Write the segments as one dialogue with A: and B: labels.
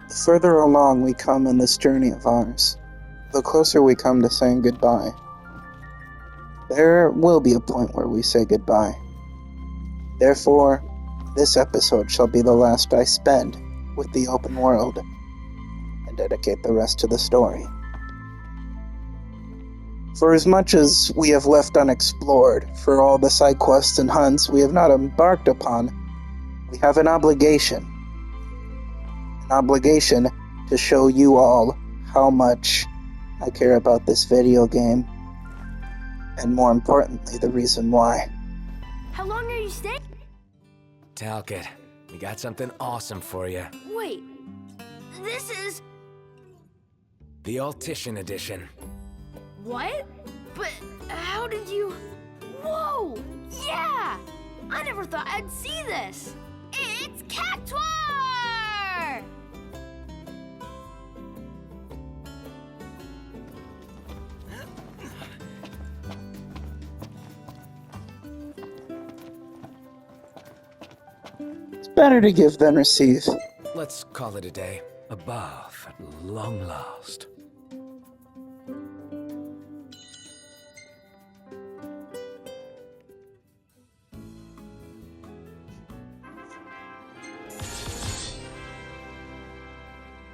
A: The further along we come in this journey of ours, the closer we come to saying goodbye. There will be a point where we say goodbye. Therefore, this episode shall be the last I spend with the open world, and dedicate the rest to the story. For as much as we have left unexplored, for all the side quests and hunts we have not embarked upon, we have an obligation. An obligation to show you all how much I care about this video game, and more importantly, the reason why.
B: How long are you staying?
C: Talcott, we got something awesome for you.
B: Wait, this is...
C: The Altition Edition.
B: What? But how did you... Whoa! Yeah! I never thought I'd see this! It's Cactuar!
A: It's better to give than receive.
C: Let's call it a day. Above at long last.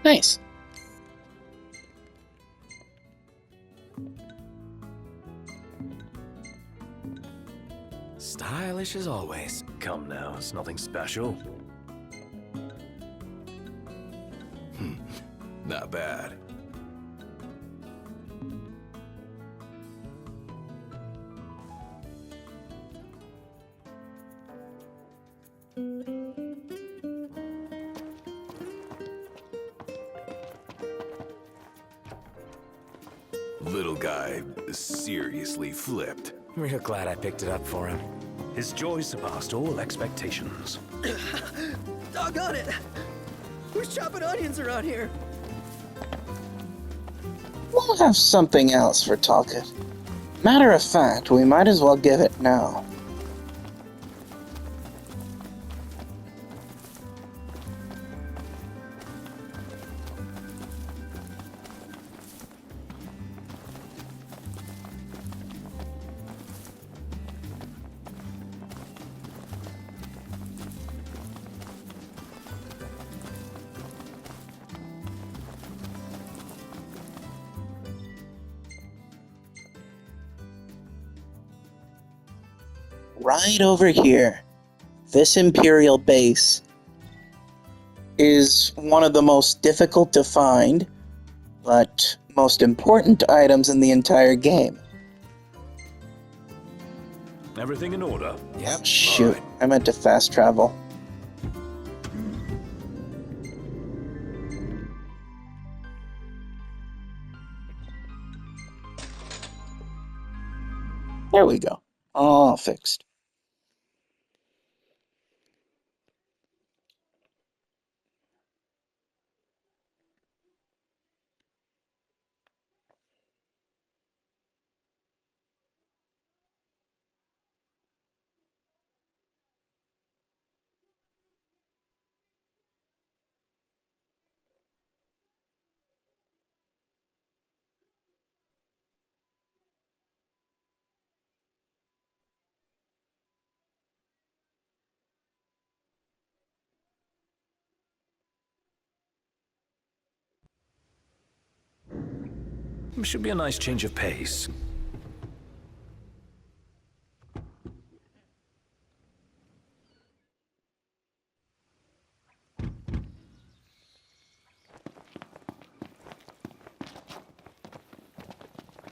A: Nice.
C: Stylish as always.
D: Come now, it's nothing special. Not bad. Little guy seriously flipped.
C: Real glad I picked it up for him.
D: His joy surpassed all expectations.
E: Doggone it! Who's chopping onions around here?
A: We'll have something else for Talcott. Matter of fact, we might as well give it now. Right over here, this Imperial base is one of the most difficult to find, but most important items in the entire game.
D: Everything in order?
C: Yep.
A: Shoot, I meant to fast travel. There we go. All fixed.
D: Should be a nice change of pace.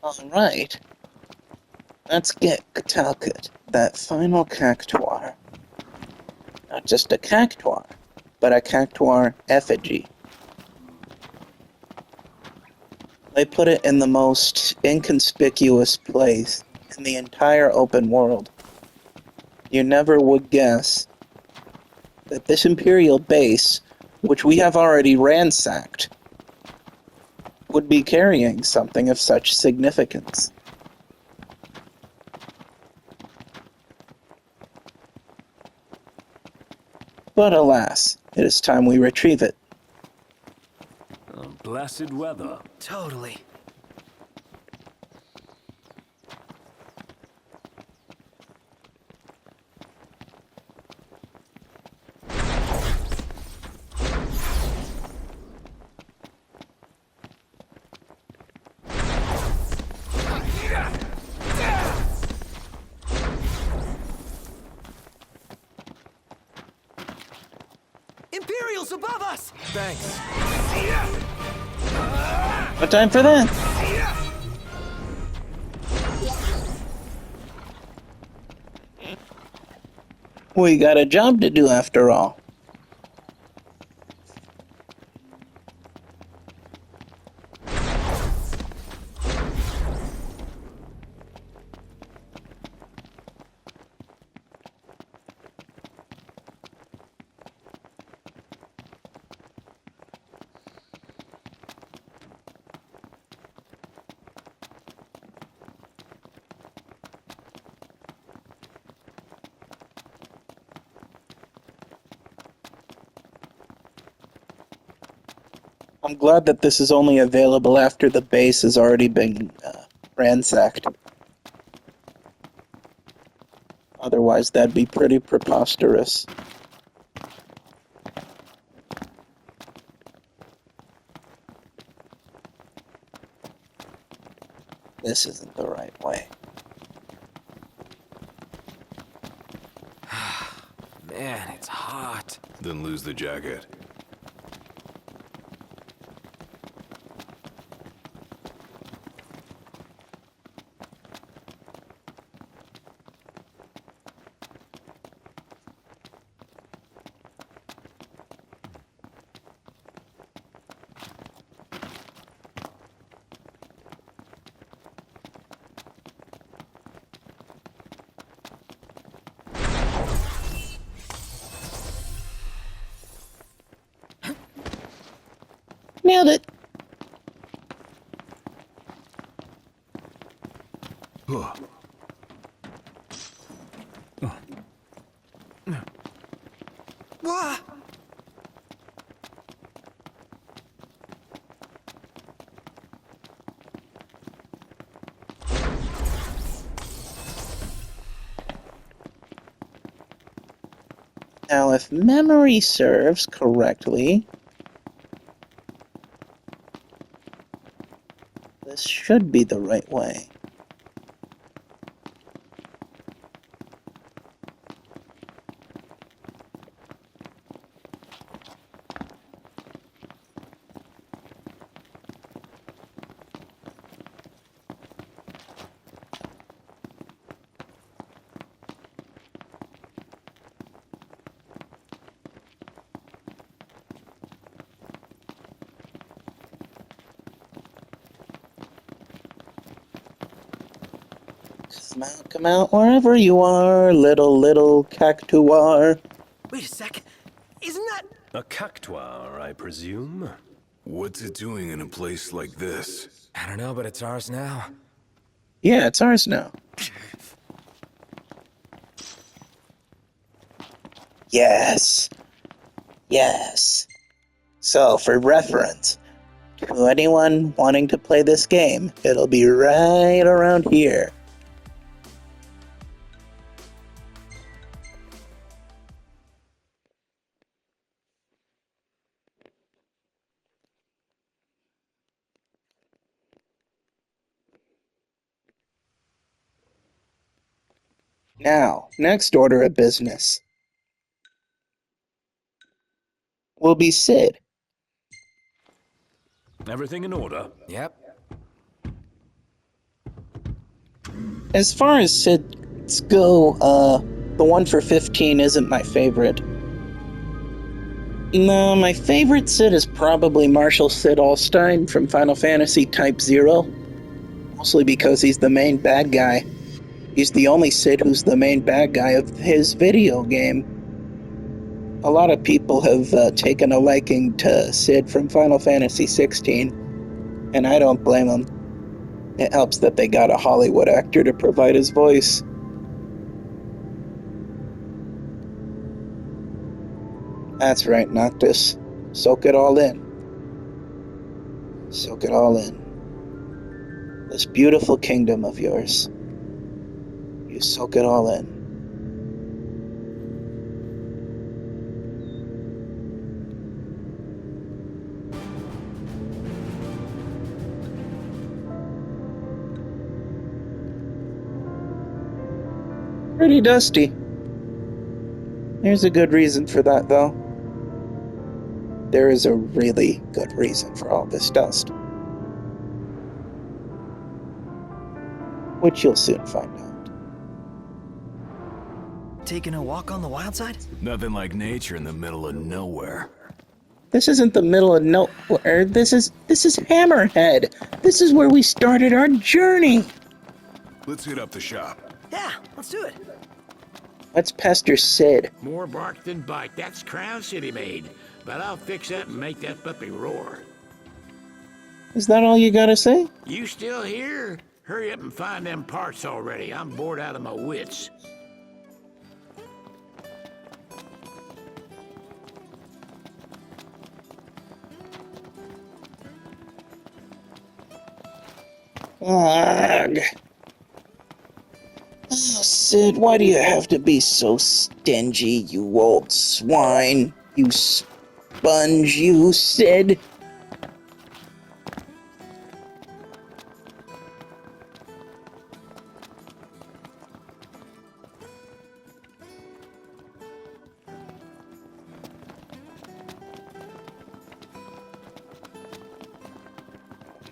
A: Alright. Let's get Talcott, that final Cactuar. Not just a Cactuar, but a Cactuar effigy. They put it in the most inconspicuous place in the entire open world. You never would guess that this Imperial base, which we have already ransacked, would be carrying something of such significance. But alas, it is time we retrieve it.
D: Blessed weather.
E: Totally. Imperials above us!
C: Thanks.
A: No time for that. We got a job to do after all. I'm glad that this is only available after the base has already been ransacked. Otherwise, that'd be pretty preposterous. This isn't the right way.
C: Man, it's hot.
D: Then lose the jacket.
A: Nailed it.
D: Huh.
E: Wah!
A: Now, if memory serves correctly, this should be the right way. Come out wherever you are, little cactuar.
E: Wait a sec. Isn't that...
D: A cactuar, I presume? What's it doing in a place like this?
C: I don't know, but it's ours now.
A: Yeah, it's ours now. Yes. Yes. So, for reference, to anyone wanting to play this game, it'll be right around here. Now, next order of business will be Sid.
D: Everything in order?
C: Yep.
A: As far as Sids go, the one for 15 isn't my favorite. No, my favorite Sid is probably Marshall Sid Alstein from Final Fantasy Type 0. Mostly because he's the main bad guy. He's the only Sid who's the main bad guy of his video game. A lot of people have taken a liking to Sid from Final Fantasy 16, and I don't blame them. It helps that they got a Hollywood actor to provide his voice. That's right, Noctis. Soak it all in. Soak it all in. This beautiful kingdom of yours. You soak it all in. Pretty dusty. There's a good reason for that, though. There is a really good reason for all this dust. Which you'll soon find out.
E: Taking a walk on the wild side?
D: Nothing like nature in the middle of nowhere.
A: This isn't the middle of nowhere. This is Hammerhead. This is where we started our journey.
D: Let's hit up the shop.
E: Yeah, let's do it.
A: Let's pester Sid.
F: More bark than bite. That's Crown City made. But I'll fix that and make that puppy roar.
A: Is that all you gotta say?
F: You still here? Hurry up and find them parts already. I'm bored out of my wits.
A: Ugh. Oh, Sid, why do you have to be so stingy, you old swine? You sponge, you, Sid.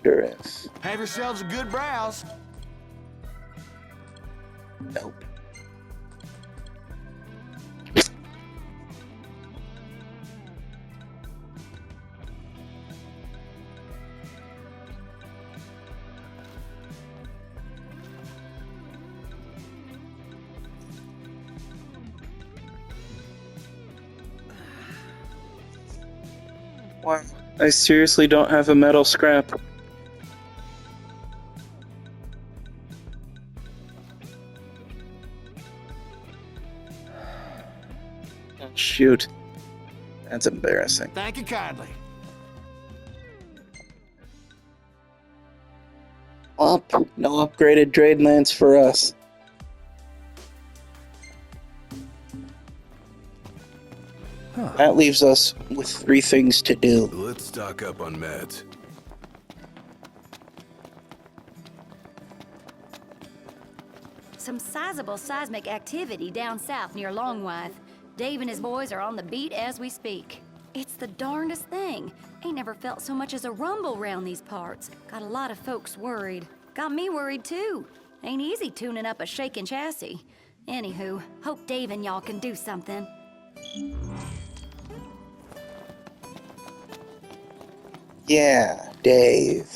A: Wonder if...
F: Have yourselves a good browse.
A: Nope. Wow, I seriously don't have a metal scrap. Oh, shoot. That's embarrassing.
F: Thank you kindly.
A: Well, no upgraded trade lance for us. That leaves us with 3 things to do.
D: Let's stock up on meds.
B: Some sizable seismic activity down south near Longwythe. Dave and his boys are on the beat as we speak. It's the darndest thing. Ain't never felt so much as a rumble round these parts. Got a lot of folks worried. Got me worried too. Ain't easy tuning up a shaking chassis. Anywho, hope Dave and y'all can do something.
A: Yeah, Dave.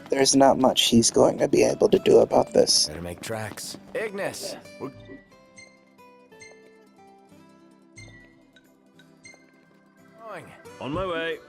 A: There's not much he's going to be able to do about this.
C: Better make tracks. Ignis! Going.
D: On my way.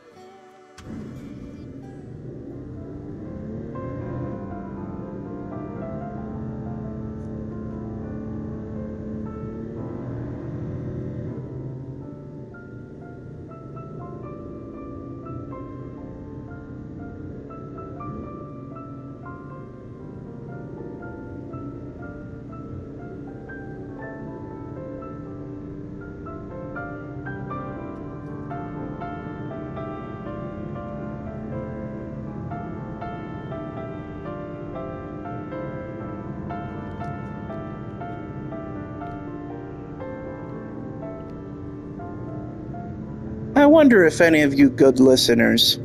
A: I wonder if any of you good listeners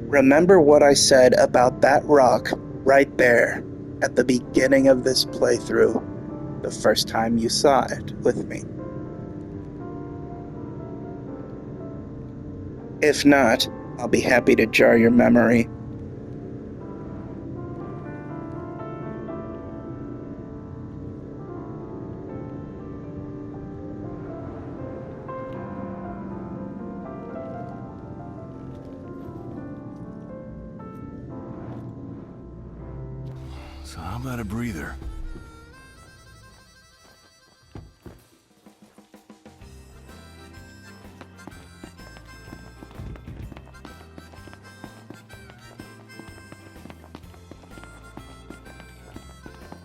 A: remember what I said about that rock right there at the beginning of this playthrough, the first time you saw it with me. If not, I'll be happy to jar your memory.
D: So how about a breather?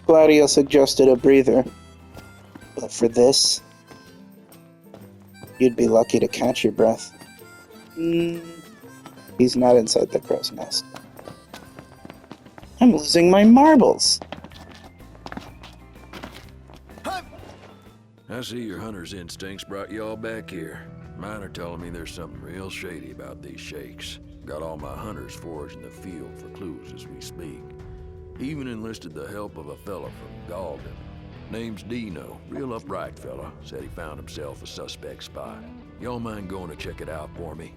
A: Gladio suggested a breather. But for this, you'd be lucky to catch your breath. He's not inside the crow's nest. I'm losing my marbles.
G: I see your hunter's instincts brought you all back here. Mine are telling me there's something real shady about these shakes. Got all my hunters foraging the field for clues as we speak. Even enlisted the help of a fella from Galden. Name's Dino. Real upright fella. Said he found himself a suspect spot. Y'all mind going to check it out for me?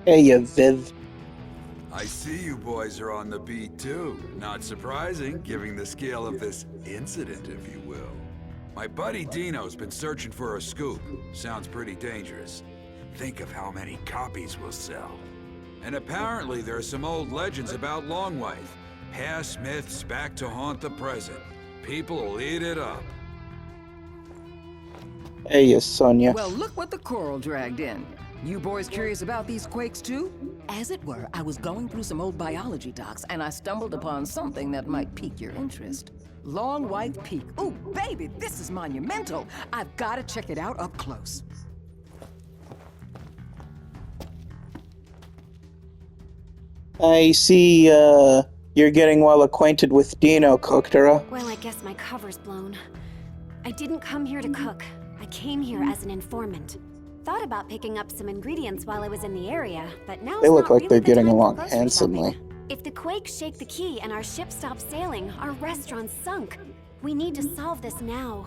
A: Hey, you Viv.
H: I see you boys are on the beat too. Not surprising, given the scale of this incident, if you will. My buddy Dino's been searching for a scoop. Sounds pretty dangerous. Think of how many copies we'll sell. And apparently there are some old legends about Longwife. Past myths back to haunt the present. People will eat it up.
A: Hey, you Sonia.
I: Well, look what the coral dragged in. You boys curious about these quakes too? As it were, I was going through some old biology docs and I stumbled upon something that might pique your interest. Long White Peak. Ooh, baby, this is monumental. I've got to check it out up close.
A: I see, you're getting well acquainted with Dino, Koktora.
J: Well, I guess my cover's blown. I didn't come here to cook. I came here as an informant. Thought about picking up some ingredients while I was in the area, but now
A: They look like they're getting along handsomely.
J: If the quakes shake the key and our ship stops sailing, our restaurant's sunk. We need to solve this now.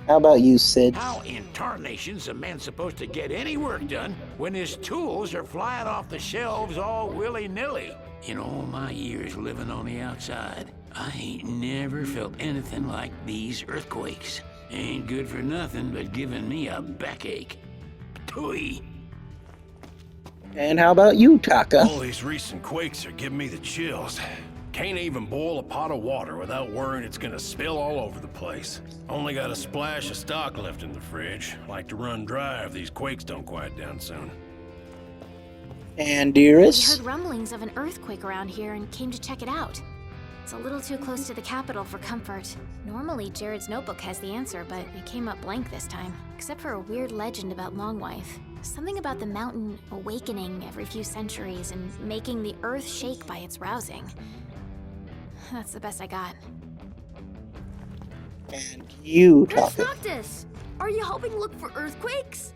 A: How about you, Sid?
F: How in tarnation's a man supposed to get any work done when his tools are flying off the shelves all willy-nilly? In all my years living on the outside, I ain't never felt anything like these earthquakes. Ain't good for nothing but giving me a backache. Tui.
A: And how about you, Taka?
K: All these recent quakes are giving me the chills. Can't even boil a pot of water without worrying it's gonna spill all over the place. Only got a splash of stock left in the fridge. Like to run dry if these quakes don't quiet down soon.
A: And
J: We
A: Dearest?
J: heard rumblings of an earthquake around here and came to check it out. It's a little too close to the capital for comfort. Normally, Jared's notebook has the answer, but it came up blank this time. Except for a weird legend about Longwife. Something about the mountain awakening every few centuries and making the earth shake by its rousing. That's the best I got.
A: And you,
L: Miss
A: Taka.
L: Noctis, are you helping look for earthquakes?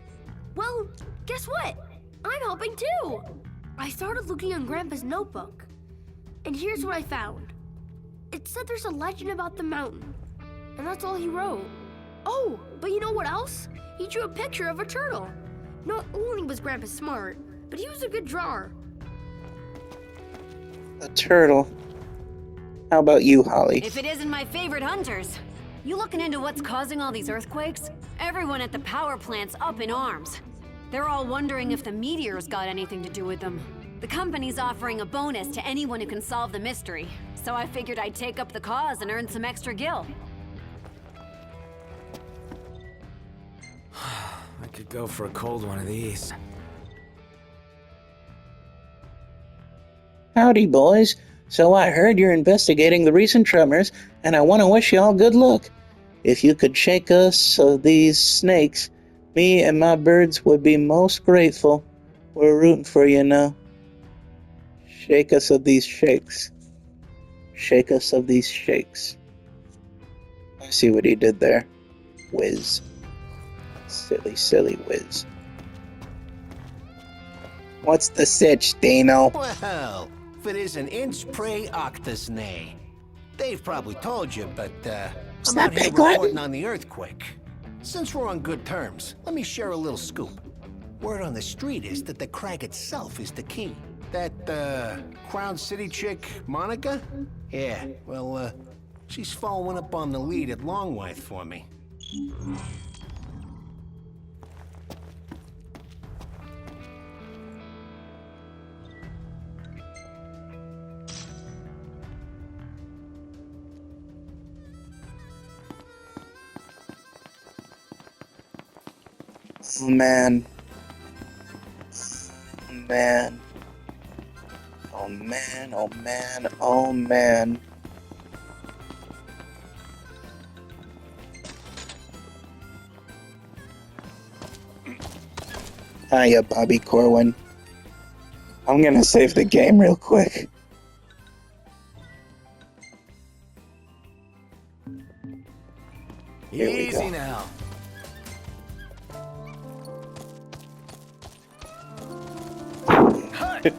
L: Well, guess what? I'm helping too. I started looking in Grandpa's notebook, and here's what I found. It said there's a legend about the mountain, and that's all he wrote. Oh, but you know what else? He drew a picture of a turtle. Not only was Grandpa smart, but he was a good drawer.
A: A turtle. How about you, Holly?
B: If it isn't my favorite hunters. You looking into what's causing all these earthquakes? Everyone at the power plant's up in arms. They're all wondering if the meteors got anything to do with them. The company's offering a bonus to anyone who can solve the mystery. So I figured I'd take up the cause and earn some extra gil.
C: I could go for a cold one of these.
A: Howdy, boys. So I heard you're investigating the recent tremors, and I want to wish you all good luck. If you could shake us of these snakes, me and my birds would be most grateful. We're rooting for you now. Shake us of these shakes. Shake us of these shakes. I see what he did there. Whiz. Silly, silly whiz. What's the sitch, Dino?
M: Well, if it is an inch pre octus nay. They've probably told you, but I'm out here reporting on the earthquake. Since we're on good terms, let me share a little scoop. Word on the street is that the crag itself is the key. That, Crown City chick, Monica? Yeah, well, she's following up on the lead at Longwife for me.
A: Oh man. Oh man. Oh man, oh man, oh man. Hiya, Bobby Corwin. I'm gonna save the game real quick. Here we go.
C: Easy now.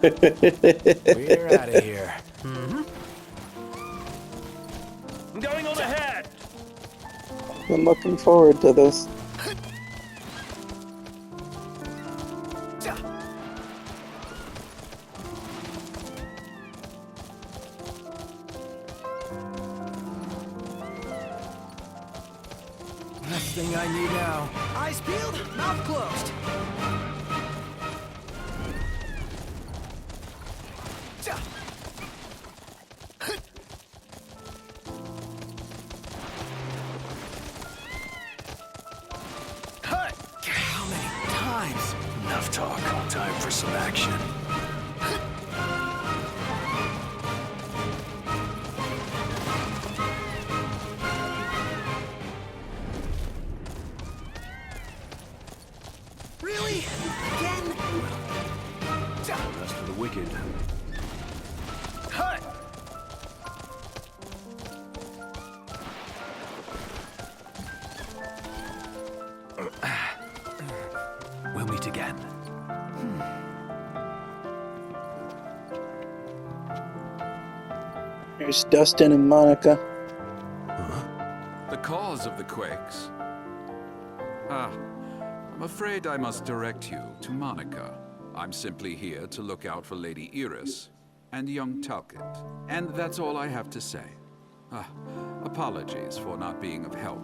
C: We're out of here.
K: I'm going on ahead.
A: I'm looking forward to this.
C: Last thing I need now.
E: Eyes peeled, mouth closed.
K: How many times?
D: Enough talk. Time for some action.
E: Really? Again?
D: Rest for the wicked. We'll meet again.
A: There's Dustin and Monica.
H: The cause of the quakes? Ah, I'm afraid I must direct you to Monica. I'm simply here to look out for Lady Iris and young Talcott. And that's all I have to say. Apologies for not being of help.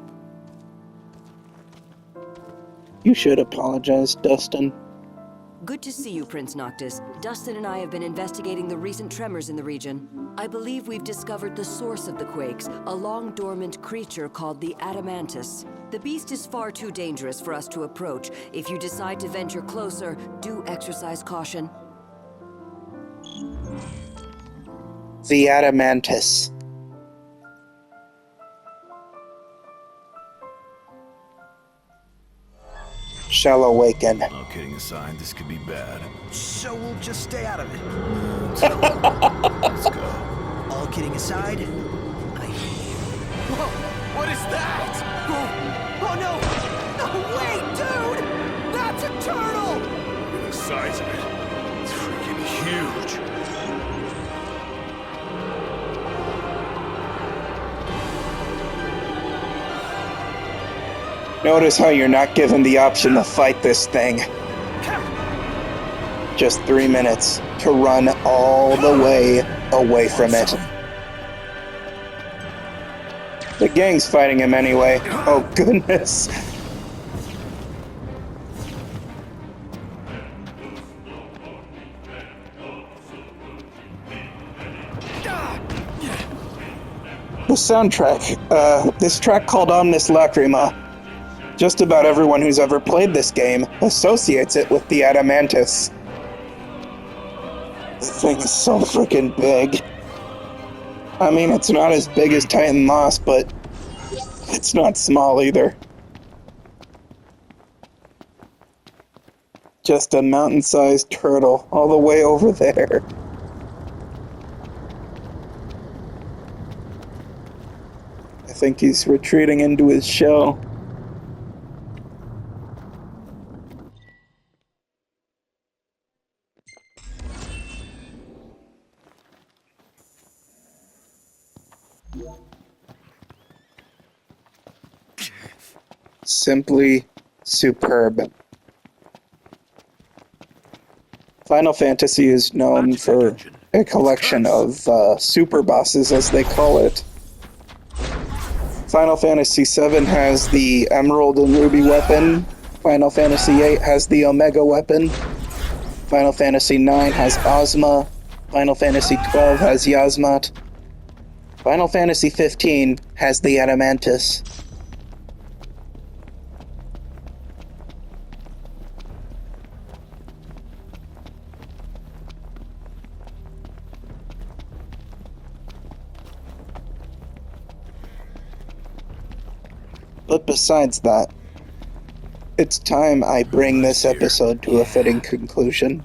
A: You should apologize, Dustin.
N: Good to see you, Prince Noctis. Dustin and I have been investigating the recent tremors in the region. I believe we've discovered the source of the quakes, a long-dormant creature called the Adamantus. The beast is far too dangerous for us to approach. If you decide to venture closer, do exercise caution.
A: The Adamantus. Shall awaken.
D: All kidding aside, this could be bad.
E: So we'll just stay out of it.
D: Let's go.
E: All kidding aside, I hate you.
K: Whoa! What is that?
E: Oh no! No, wait, dude! That's a turtle!
K: Look at the size of it. It's freaking huge.
A: Notice how you're not given the option to fight this thing. Just 3 minutes to run all the way away from it. The gang's fighting him anyway. Oh goodness. The soundtrack. This track called Omnis Lacrima. Just about everyone who's ever played this game associates it with the Adamantus. The thing is so freaking big. I mean, it's not as big as Titan Moss, but it's not small either. Just a mountain-sized turtle all the way over there. I think he's retreating into his shell. Simply superb. Final Fantasy is known for a collection of super bosses, as they call it. Final Fantasy VII has the Emerald and Ruby weapon. Final Fantasy VIII has the Omega weapon. Final Fantasy IX has Ozma. Final Fantasy XII has Yasmat. Final Fantasy XV has the Adamantus. But besides that, it's time I bring this episode to a fitting conclusion.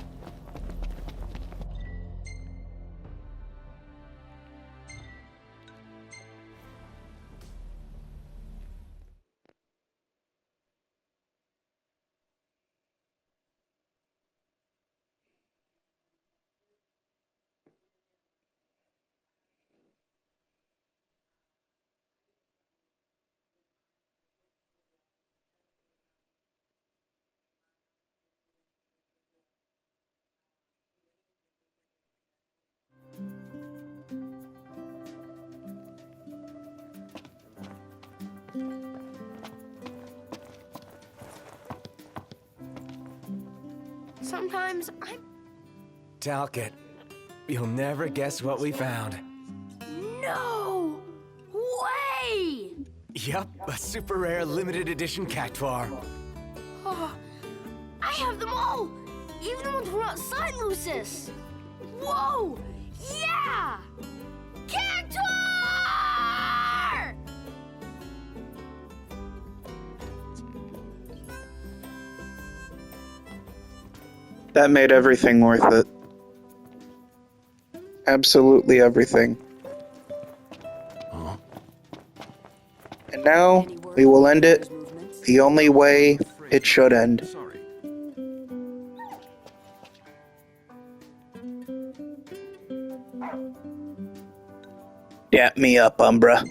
L: Sometimes I'm...
C: Talcott, you'll never guess what we found.
L: No way!
C: Yup, a super rare limited edition cactuar.
L: Oh, I have them all! Even the ones from outside Lucis! Whoa! Yeah! Cactuar!
A: That made everything worth it. Absolutely everything. And now, we will end it the only way it should end. Dap me up, Umbra.